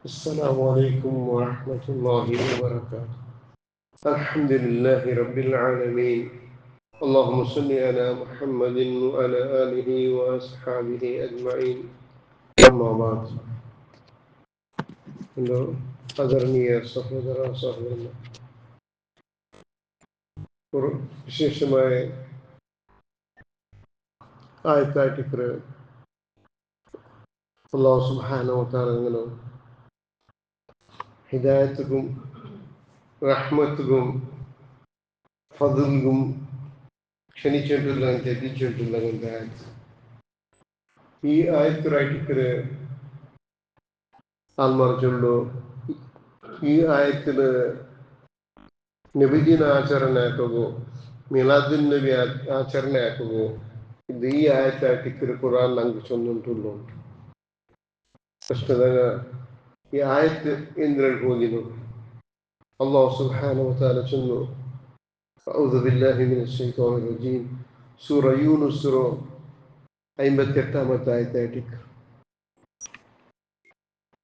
السلام عليكم ورحمة الله وبركاته. الحمد لله رب العالمين. اللهم صل على محمد وعلى آله وأصحابه أجمعين. أما بعد. ആദരണീയ സഹോദര സഹോദരന്മാർ, ഒരു വിശേഷമായ ആയത്തായിട്ട് അല്ലാഹു സുബ്ഹാനഹു വ തആല ഹിദായത്തുക്കും റഹ്മത്തുക്കും ഫദ്ലും ക്ഷണിച്ചിട്ടുള്ള എത്തിച്ചിട്ടുള്ള ആയത്ത്. ഈ ആയത്തിലായിട്ട് ആൽമറിച്ചുള്ളൂ. ഈ ആയത്തില് നബിദിന ആചരണ ആക്കുകയോ മിലാദുൻ നബി ആചരണ ആക്കുകയോ ഇത് ഈ ആയത്തായിട്ട് ഖുർആൻ നമുക്ക് ചൊന്നിട്ടുള്ളൂ. പ്രശ്നതగా ഈ ആയത്ത് എന്തിനാണ് പോകുന്നു? അല്ലാഹു സുബ്ഹാനഹു വ തആല ചൊന്നു, അഊദു ബില്ലാഹി മിനശ് ശൈത്വാനിർ റജീം, സൂറ യൂനുസ് 58-ാമത്തെ ആയത്തായിട്ട്,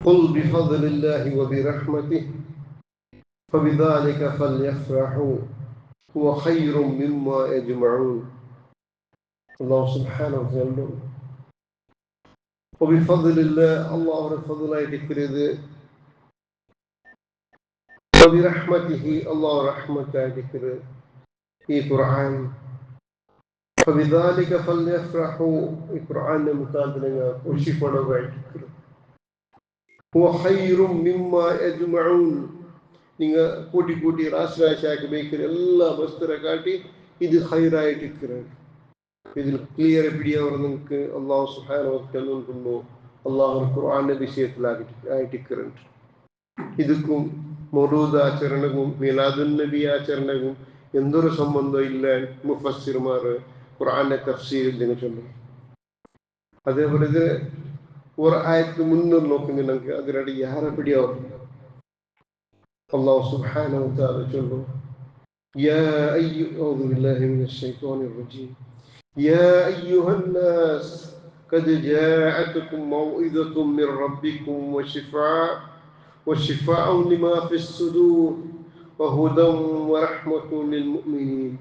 ഖുൽ ബിഫദ്ലില്ലാഹി വബിറഹ്മതിഹി ഫബിദാലിക ഫൽയഫ്റഹൂ ഹുവ ഖൈറും മിമ്മാ യജ്മഊൻ. അല്ലാഹു സുബ്ഹാനഹു വ തആല وبفضلillah, അല്ലാഹുവിന്റെ ഫദ്ലായിട്ട് വബിറഹ്മതിഹി, അല്ലാഹു റഹ്മത്തായിട്ട് ഈ ഖുർആൻ. فبذلك فليفرحوا, ഈ ഖുർആന്റെ മുഖാന്തരം നിങ്ങൾ ഖുശിപ്പെടുകയായിട്ട്. هو خير مما يجمعون, നിങ്ങൾ കൂട്ടി റാശിയാക്കി വയ്ക്കുന്ന എല്ലാ വസ്തുരെ കാട്ടി ഇത് ഖൈറായിട്ട്. ഇതിൽ ക്ലിയർ പിടിയവർ നിങ്ങൾക്ക് അല്ലാഹു സുബ്ഹാനഹു വ തആല തന്നു. അല്ലാഹു ഖുർആന്റെ വിഷയത്തിലായിട്ട് ഇതുക്കും മൗലൂദ് ആചരണവും മിലാദുൻ നബി ആചരണവും എന്തൊരു സംബന്ധം ഇല്ല. മുഫസ്സിർമാർ ഖുർആന്റെ തഫ്സീരിൽ ഇതിനെ ചൊല്ലും. അതേപോലെ ഇത് ഒരു ആയത്ത് മുന്നോട്ട് നോക്കുന്ന നമുക്ക് അതിനിടെ യാരെ പിടിയാവും. അല്ലാഹു സുബ്ഹാനഹു വ തആല ചൊല്ലും, യാ അഊദു ബില്ലാഹി മിനശ് ശൈത്വാനിർ റജീം, യാ അയ്യുഹന്നാസ് ഖദ് ജാഅതകും മൗഇദത്തും മിർ റബ്ബിക്കും വശിഫാഉ ലിമാ ഫിസ് സുദൂർ വഹുദൻ വറഹ്മത്തുൻ ലിൽ മുഅ്മിനീൻ.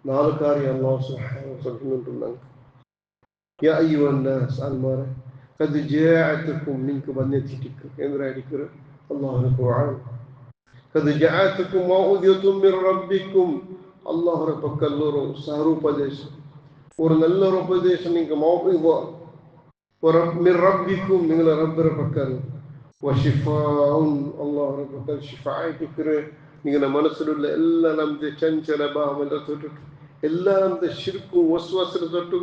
നാല് കാര്യം അല്ലാഹു സുബ്ഹാനഹു വ തആല പറഞ്ഞിട്ടുണ്ട്. യാ അയ്യുഹന്നാസ്, ആൽമാരെ, ഖദ് ജാഅതകും, നിങ്ങൾക്ക് വന്നെത്തിയിരിക്കും. എന്തായിരിക്കും? അല്ലാഹുവിന്റെ ഖുർആൻ. ഖദ് ജാഅതകും മൗഇദത്തും മിർ റബ്ബിക്കും, അല്ലാഹുവിന്റെ പക്കൽ ഒരു സാരോപദേശം, ഒരു നല്ലൊരു ഉപദേശം നിങ്ങൾക്ക് മൗഇദ മിർ റബ്ബിക്കും, നിങ്ങളുടെ റബ്ബിന്റെ പക്കൽ. വശിഫാഉൻ, അല്ലാഹുവിന്റെ പക്കൽ ശിഫാഅത്ത്, നിങ്ങളുടെ മനസ്സിലുള്ള എല്ലാ നമ്മുടെ ചഞ്ചല ഭാവമെല്ലാം തൊട്ടിട്ട് എല്ലാ നമ്മുടെ ശിർക്കും വസ്വസിനെ തൊട്ടു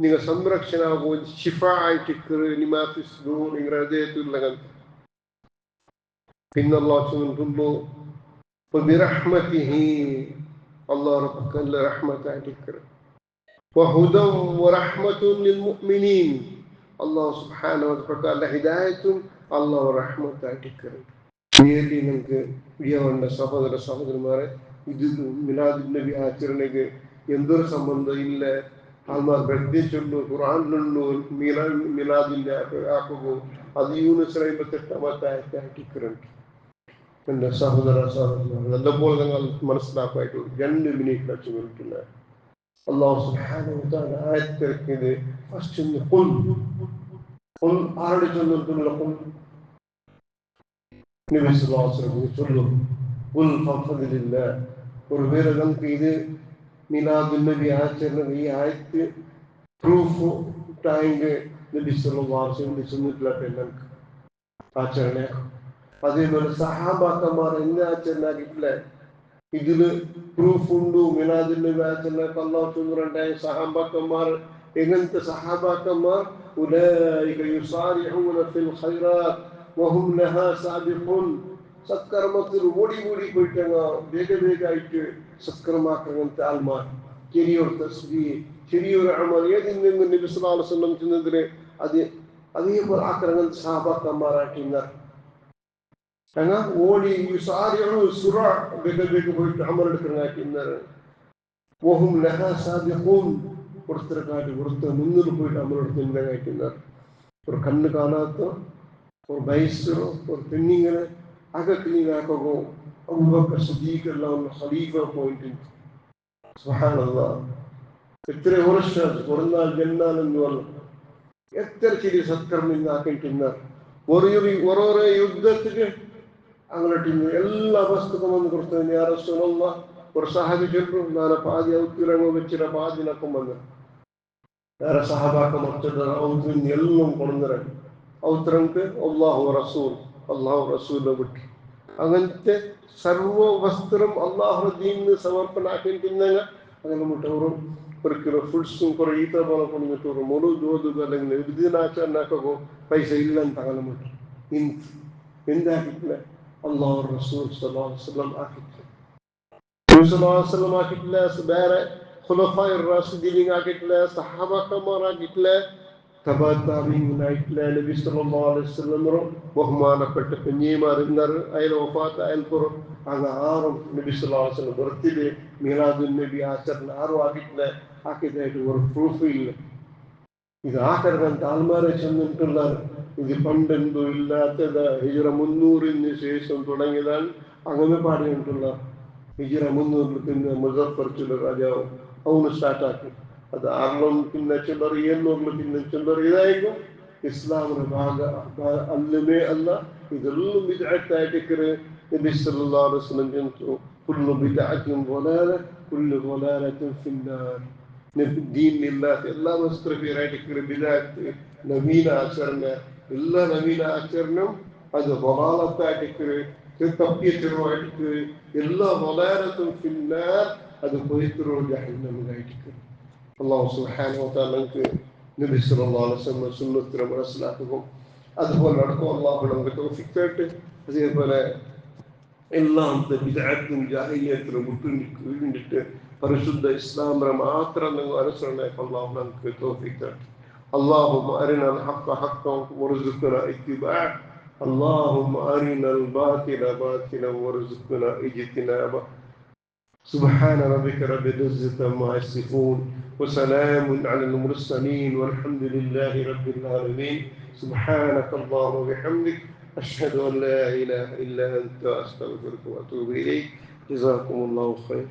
നിങ്ങൾ സംരക്ഷണമാകും. ശിഫാഅത്ത് ലിമാ ഫിസ് സുദൂർ, നിങ്ങളുടെ ഹൃദയത്തിലുള്ള. പിന്നെ അല്ലാഹു ചൊല്ലുന്നു, വബിറഹ്മതിഹി, അല്ലാഹുവിന്റെ പക്കൽ റഹ്മത്തായിട്ട്. വഹുദൻ വറഹ്മത്തുൻ ലിൽ മുഅ്മിനീൻ, അല്ലാഹു സുബ്ഹാനഹു വ തആല ഹിദായത്തും അല്ലാഹു റഹ്മത്തായിട്ട്. നേരിട്ട് നിങ്ങൾക്ക് പ്രിയപ്പെട്ട സഹോദര സഹോദരന്മാരെ, ഇത് മിലാദുൻ നബി ആചരണയ്ക്ക് എന്തൊരു സംബന്ധം ഇല്ല. ആൽമാർ പ്രത്യേകിച്ചുള്ളൂ ഖുർആനിലുള്ളൂ മിലാദിന്റെ ആക്കുകയോ അത് യൂനുസ് 58-ാമത്തെ ആയത്തായിട്ട്. എൻ്റെ സഹോദര സഹോദരന്മാർ, നല്ലപോലെ നിങ്ങൾ മനസ്സിലാക്കായിട്ട് 2 മിനിറ്റ് വെച്ച് നിൽക്കില്ല. അല്ലാഹു സുബ്ഹാനഹു വ തആല ആയത്തിറക്കിയത് ഫസ്റ്റ് ഖുൽ ആരുടെ ചൊല്ലുന്നുള്ള ഖുൽ നബി സല്ലല്ലാഹു അലൈഹി വസല്ലം ചൊല്ലും. ഖുൽ ഫദ്ലില്ലാഹ്, ഒരുവേള നമുക്ക് ഇത് മിലാദുൻ നബി ആചരണം ഈ ആയത്ത് പ്രൂഫ് ടാങ്ക് നബി സല്ലല്ലാഹു അലൈഹി വസല്ലം ചൊല്ലിട്ടുള്ള നമുക്ക് ആചരണ. അതേപോലെ സഹാബാക്കന്മാർ എന്നെ ആചരണാക്കിയിട്ടില്ല. ഇതില് പ്രൂഫ് ഉണ്ട്. മിലാദുൻ നബി ആചരണക്ക് അല്ലാഹു ചൊല്ലുണ്ടായ സഹാബാക്കന്മാർ എങ്ങനത്തെ സഹാബാക്കന്മാർ? ഉലൈക യുസാരിഊന ഫിൽ ഖൈറാത്ത് വഹും ലഹാ സാബിഖൂൻ, സത്കർമ്മത്തിൽ ഓടി പോയിട്ട് വേഗമായിട്ട് സത്കർമാക്കങ്ങനത്തെ ആൾമാർ. ചെറിയൊരു തസ്ബീഹ്, ചെറിയൊരു അമൽ ഏതെങ്കിലും നബി സല്ലല്ലാഹു അലൈഹി വസല്ലം ചെന്നതിന് അതേപോലെ ആക്രങ്ങനത്തെ സഹാബാക്കന്മാരാക്കിన్నారు. ഓടി വേഗം പോയിട്ട് അമലെടുക്കുന്നതാക്കിన్నారు. വഹും ലഹാ സാബിഖൂൻ, ഒരുത്തരെക്കാട്ടി ഒരുത്തർ മുന്നിൽ പോയിട്ട് അമലെടുക്കുന്നതാക്കിన్నారు. ഒരു കണ്ണ് കാണാത്ത por baissero por pinningere aga klina ko go Abubakar Siddiq Allah khalifa appointed subhanallah എത്ര വർഷം കുറഞ്ഞാൽ ജന്നാലെന്ന് എത്ര ചിരി സത്കർമ്മിന്ന് ആക്കിയിട്ടിരുന്ന ഓരോരോ യുദ്ധത്തിന് അങ്ങോട്ട് എല്ലാ വസ്തുക്കളും വന്ന് കൊടുത്തു ഞാറസുള്ള ഒരു സഹാബി ചൊല്ലു നാളെ പാതി ഔത്തിരങ്ങോ വെച്ചിര പാതിനൊപ്പം വന്ന് വേറെ സഹാബാക്ക മറ്റൊരു ഔത്തിന് എല്ലാം കൊണ്ടുവരാൻ ഔത്തരങ്ങൾക്ക് അള്ളാഹു റസൂലിനെ വിട്ടു അങ്ങനത്തെ സർവ വസ്ത്രം അള്ളാഹു ദീനിന് സമർപ്പണാക്കിയിട്ടുണ്ടെങ്കിൽ അങ്ങനെ മുട്ടവരും ഒരു കിലോ ഫ്രൂട്ട്സും കുറെ ഈത്ത പോലെ കൊണ്ടുവന്നിട്ട് മുളു ദോതുക അല്ലെങ്കിൽ ഇതിനാച്ചാനൊക്കെ പൈസ ഇല്ലെന്ന് അങ്ങനെ മുട്ടു എന്താക്കിട്ടില്ല അള്ളാഹു റസൂൽ സല്ലല്ലാഹു അലൈഹി വസല്ലം ആക്കിട്ടില്ല സല്ലല്ലാഹു അലൈഹി വസല്ലം ആക്കിട്ടില്ല വേറെ ഖുലഫായ റാഷിദീൻ ആക്കിട്ടില്ല സഹാബാക്കന്മാർ ആക്കിട്ടില്ല തബാത്താബീനായിട്ടില്ല നബി സല്ലല്ലാഹു അലൈഹി വസല്ലം ബഹുമാനപ്പെട്ട കുഞ്ഞിമാർ അയാൾ വഫാത്ത് അയൽപ്പുറം അങ്ങ് ആറും നബി സല്ലല്ലാഹു അലൈഹി വസല്ലം ബർത്ത്ഡേ മീലാദുൻ നബി ആചരണ ആറും ആക്കിട്ടില്ല ആക്കിയതായിട്ട് ഒരു പ്രൂഫ് ഇല്ല ഇത് ആക്കരുതെന്ന് ആൾമാരെ ചെന്നിട്ടുള്ളതാണ് ഇത് പണ്ടെന്തോ ഇല്ലാത്തത് ഹിജ്റ 300 ശേഷം തുടങ്ങിയതാണ് അങ്ങനെ പാടിയിട്ടുള്ള ഹിജ്റ 300 പിന്നെ മുസഫർ ചില രാജാവ് അവന് സ്റ്റാർട്ടാക്കി അത് 600 പിന്നെ ചിലർ 700 പിന്നെ ചിലർ ഇതായിരിക്കും ഇസ്ലാമിന്റെ അല്ലമേ അല്ല ഇതെല്ലാം ബിദ്അത്തായിട്ട് നബി സല്ലല്ലാഹു അലൈഹി വസല്ലം പറഞ്ഞു കുല്ലു ബിദ്അത്തിൻ ളലാല കുല്ലു ളലാലത്തിൻ ഫിന്നാർ ദീനില്ലാത്ത എല്ലാ വസ്തുക്കളായിട്ട് ബിദ്അത്ത് നവീന ആചരണ എല്ലാ നവീന ആചരണവും അത് വളാലത്തായിട്ട് തപ്പിയ ചെറുവായിട്ട് എല്ലാ വളാലത്തും ഫിന്നാർ അത് പോയിത്തരോ ജഹന്നമിലായിട്ട് അല്ലാഹു സുബ്ഹാനഹു വ തആല നമുക്ക് നബി സല്ലല്ലാഹു അലൈഹി വസല്ലം സുന്നത്തിനെ മനസ്സിലാക്കുകയും അതുപോലെ നടക്കും അല്ലാഹു നമുക്ക് തൗഫീഖ് തരട്ടെ അതേപോലെ എല്ലാം ബിദ്അത്തും ജാഹിലിയത്തും വിട്ടുനിന്നിട്ട് പരിശുദ്ധ ഇസ്ലാമിനെ മാത്രം നിങ്ങൾ അനുസരണയാക്കി അല്ലാഹു നമുക്ക് തൗഫീഖ് തരട്ടെ اللهم أرنا الحق حقا وارزقنا اتباعه اللهم أرنا الباطل باطلا وارزقنا اجتنابه سبحان ربك رب العزة عما يصفون وسلام على المرسلين والحمد لله رب العالمين سبحانك اللهم وبحمدك أشهد أن لا إله إلا أنت أستغفرك وأتوب إليك جزاكم الله خير